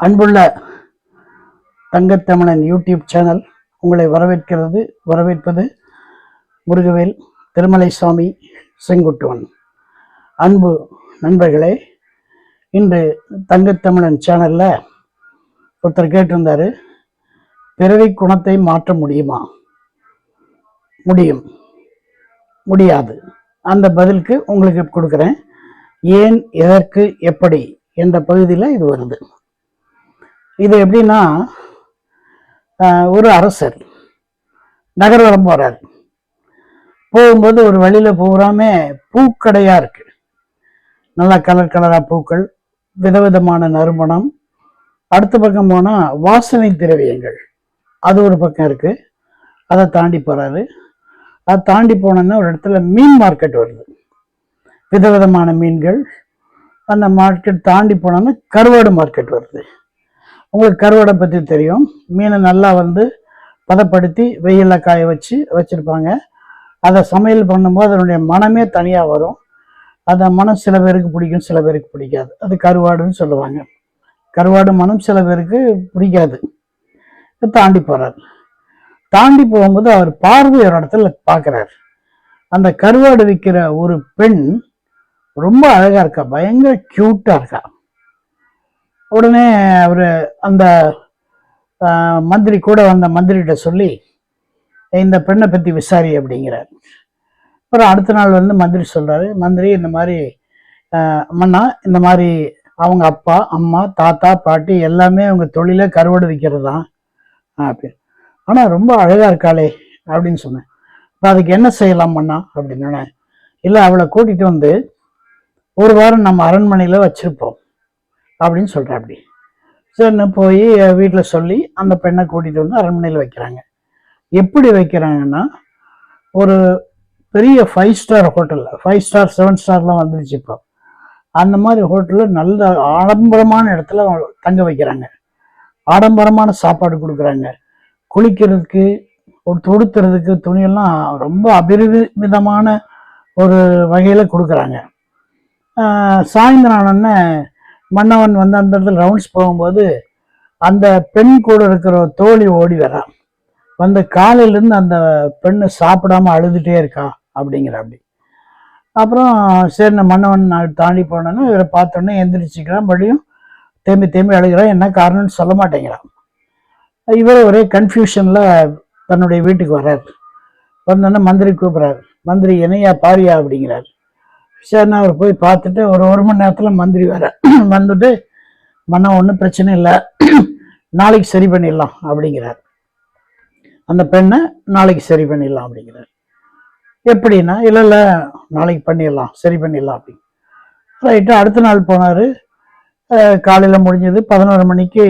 அன்புள்ள Thangathamizhan YouTube channel உங்களை வரவேற்பது முருகவேல் திருமலைசாமி செங்குட்டுவன். அன்பு நண்பர்களே, இன்று தங்கத்தமிழன் சேனல்ல ஒருத்தர் கேட்டிருந்தாரு, பிறவி குணத்தை மாற்ற முடியுமா? முடியாது. அந்த பதிலுக்கு உங்களுக்கு கொடுக்குறேன். ஏன், எதற்கு, எப்படி என்ற பகுதியில் இது வருது. இது எப்படின்னா, ஒரு அரசர் நகர்வலம் போறார். போகும்போது ஒரு வழியில போகாம பூக்கடையா இருக்கு. நல்லா கலர் கலரா பூக்கள், விதவிதமான நறுமணம். அடுத்த பக்கம் போனா வாசனை திரவியங்கள், அது ஒரு பக்கம் இருக்கு. அதை தாண்டி போறாரு. அதை தாண்டி போனோன்னா ஒரு இடத்துல மீன் மார்க்கெட் வருது, விதவிதமான மீன்கள். அந்த மார்க்கெட் தாண்டி போனோன்னா கருவாடு மார்க்கெட் வருது. உங்களுக்கு கருவாடை பற்றி தெரியும். மீனை நல்லா பதப்படுத்தி வெயிலில் காய வச்சுருப்பாங்க. அதை சமையல் பண்ணும்போது அதனுடைய மனமே தனியாக வரும். அந்த மனம் சில பேருக்கு பிடிக்கும், சில பேருக்கு பிடிக்காது. அது கருவாடுன்னு சொல்லுவாங்க. கருவாடு மனம் சில பேருக்கு பிடிக்காது. தாண்டி போகிறார். தாண்டி போகும்போது அவர் பார்வை ஒரு இடத்துல பார்க்குறார். அந்த கருவாடு விற்கிற ஒரு பெண் ரொம்ப அழகாக இருக்கா, பயங்கர க்யூட்டாக இருக்கா. உடனே அவர் அந்த மந்திரி கூட வந்த மந்திரிகிட்ட சொல்லி, இந்த பெண்ணை பற்றி விசாரி அப்படிங்கிறார். அப்புறம் அடுத்த நாள் மந்திரி சொல்கிறாரு, மந்திரி இந்த மாதிரி மன்னா, இந்த மாதிரி அவங்க அப்பா அம்மா தாத்தா பாட்டி எல்லாமே அவங்க தொழிலை கருவாடு விற்கிறது தான் அப்படின்னு. ஆனால் ரொம்ப அழகாக இருக்காளே அப்படின்னு சொன்னேன். இப்போ அதுக்கு என்ன செய்யலாம் மன்னா அப்படின்னு. இல்லை, அவளை கூட்டிகிட்டு ஒரு வாரம் நம்ம அரண்மனையில் வச்சுருப்போம் அப்படின்னு சொல்கிறேன். அப்படி சரின்னு போய் வீட்டில் சொல்லி அந்த பெண்ணை கூட்டிகிட்டு அரண்மனையில் வைக்கிறாங்க. எப்படி வைக்கிறாங்கன்னா, ஒரு பெரிய 5 ஸ்டார் ஹோட்டலில், 5 ஸ்டார் 7 ஸ்டார்லாம் வந்துருச்சு இப்போ. அந்த மாதிரி ஹோட்டலில் நல்ல ஆடம்பரமான இடத்துல தங்க வைக்கிறாங்க. ஆடம்பரமான சாப்பாடு கொடுக்குறாங்க. குளிக்கிறதுக்கு, தொடுத்துறதுக்கு துணியெல்லாம் ரொம்ப அபரிமிதமான ஒரு வகையில் கொடுக்குறாங்க. சாயந்தரம் ஆனோடனே மன்னவன் அந்த இடத்துல ரவுண்ட்ஸ் போகும்போது அந்த பெண் கூட இருக்கிற தோழி ஓடி வரா. காலையிலேருந்து அந்த பெண்ணு சாப்பிடாம அழுதுகிட்டே இருக்கா அப்படிங்கிற. அப்படி அப்புறம் சரி, மன்னவன் தாண்டி போனோன்னு இவரை பார்த்தோன்னே எந்திரிச்சிக்கிறான். மறுபடியும் தேம்பி அழுகிறான். என்ன காரணம்னு சொல்ல மாட்டேங்கிறான். இவர் ஒரே கன்ஃபியூஷனில் தன்னுடைய வீட்டுக்கு வர்றார். வந்தோடனே மந்திரி கூப்பிட்றாரு. மந்திரி, என்னையா பாரியா அப்படிங்கிறார். சரிண்ணா, அவர் போய் பார்த்துட்டு ஒரு மணி நேரத்தில் மந்திரி வர வந்துட்டு, மன்ன ஒன்றும் பிரச்சனை இல்லை, நாளைக்கு சரி பண்ணிடலாம் அப்படிங்கிறார். அந்த பெண்ணை நாளைக்கு சரி பண்ணிடலாம் அப்படிங்கிறார். எப்படின்னா, இல்லை நாளைக்கு பண்ணிடலாம், சரி பண்ணிடலாம் அப்படி. ரைட்டு. அடுத்த நாள் போனார். காலையில் முடிஞ்சது. 11 மணிக்கு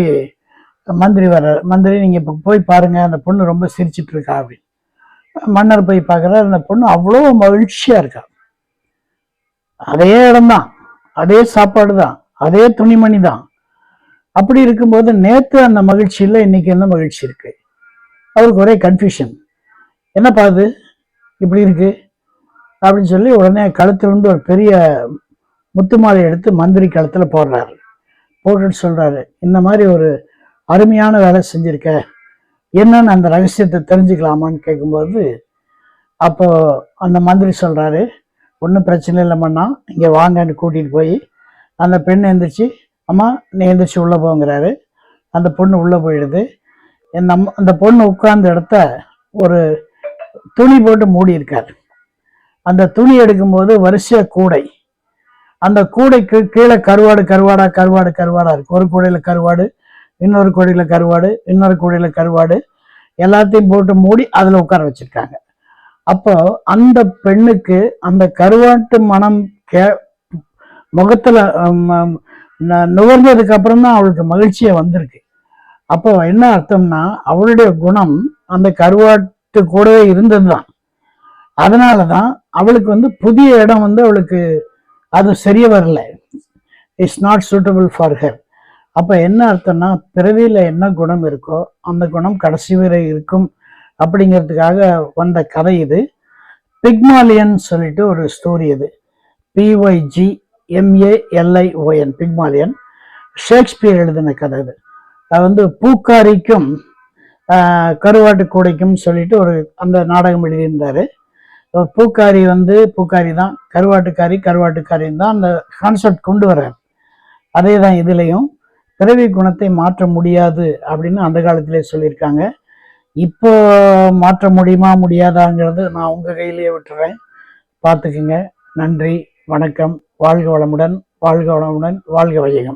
மந்திரி வர்றார். மந்திரி, நீங்கள் இப்போ போய் பாருங்கள், அந்த பொண்ணு ரொம்ப சிரிச்சிட்டு இருக்கா அப்படின்னு. மன்னர் போய் பார்க்குறாரு. அந்த பொண்ணு அவ்வளோ மகிழ்ச்சியாக இருக்கா. அதே இடம்தான், அதே சாப்பாடு தான், அதே துணிமணி தான். அப்படி இருக்கும்போது நேற்று அந்த மகிழ்ச்சி இல்லை, இன்னைக்கு என்ன மகிழ்ச்சி இருக்கு? அவருக்கு ஒரே கன்ஃபியூஷன். என்னப்பா அது இப்படி இருக்கு அப்படின்னு சொல்லி உடனே கழுத்திலிருந்து ஒரு பெரிய முத்து மாலை எடுத்து மந்திரி கழுத்துல போடுறாரு. போட்டுட்டு சொல்றாரு, இந்த மாதிரி ஒரு அருமையான வேலை செஞ்சிருக்க, என்னன்னு அந்த ரகசியத்தை தெரிஞ்சுக்கலாமான்னு கேட்கும்போது, அப்போ அந்த மந்திரி சொல்றாரு, ஒன்றும் பிரச்சனை இல்லைம்மா, இங்கே வாங்கன்னு கூட்டிகிட்டு போய் அந்த பெண் எந்திரிச்சு, அம்மா நீ எந்திரிச்சு உள்ளே போங்கிறாரு. அந்த பொண்ணு உள்ளே போயிடுது. அந்த பொண்ணு உட்கார்ந்த இடத்த ஒரு துணி போட்டு மூடி இருக்காரு. அந்த துணி எடுக்கும்போது வரிசையாக கூடை, அந்த கூடைக்கு கீழே கருவாடா இருக்கு. ஒரு கூடையில் கருவாடு, இன்னொரு கூடையில் கருவாடு, இன்னொரு கூடையில் கருவாடு, எல்லாத்தையும் போட்டு மூடி அதில் உட்கார வச்சிருக்காங்க. அப்போ அந்த பெண்ணுக்கு அந்த கருவாட்டு மனம் முகத்துல நுகர்ந்ததுக்கு அப்புறம் தான் அவளுக்கு மகிழ்ச்சியே வந்திருக்கு. அப்போ என்ன அர்த்தம்னா, அவளுடைய குணம் அந்த கருவாட்டு கூடவே இருந்ததுதான். அதனாலதான் அவளுக்கு புதிய இடம் அவளுக்கு அது சரிய வரல. It's not suitable for her. அப்ப என்ன அர்த்தம்னா, பிறவியில என்ன குணம் இருக்கோ அந்த குணம் கடைசி வரை இருக்கும் அப்படிங்கிறதுக்காக வந்த கதை இது. பிக்மாலியன் சொல்லிட்டு ஒரு ஸ்டோரி. இது PYGMALION, பிக்மாலியன். ஷேக்ஸ்பியர் எழுதின கதை அது. அது வந்து பூக்காரிக்கும் கருவாட்டு கூடைக்கும் சொல்லிட்டு ஒரு அந்த நாடகம் எழுதியிருந்தாரு. பூக்காரி வந்து பூக்காரி தான், கருவாட்டுக்காரி கருவாட்டுக்காரின்னு தான் அந்த கான்செப்ட் கொண்டு வர்றாரு. அதே தான் இதுலேயும் பிறவி குணத்தை மாற்ற முடியாது அப்படின்னு அந்த காலத்திலே சொல்லியிருக்காங்க. இப்போ மாற்ற முடியுமா முடியாதாங்கிறது நான் உங்கள் கையிலேயே விட்டுறேன், பார்த்துக்குங்க. நன்றி, வணக்கம், வாழ்க வளமுடன், வாழ்க வளமுடன், வாழ்க வையகம்.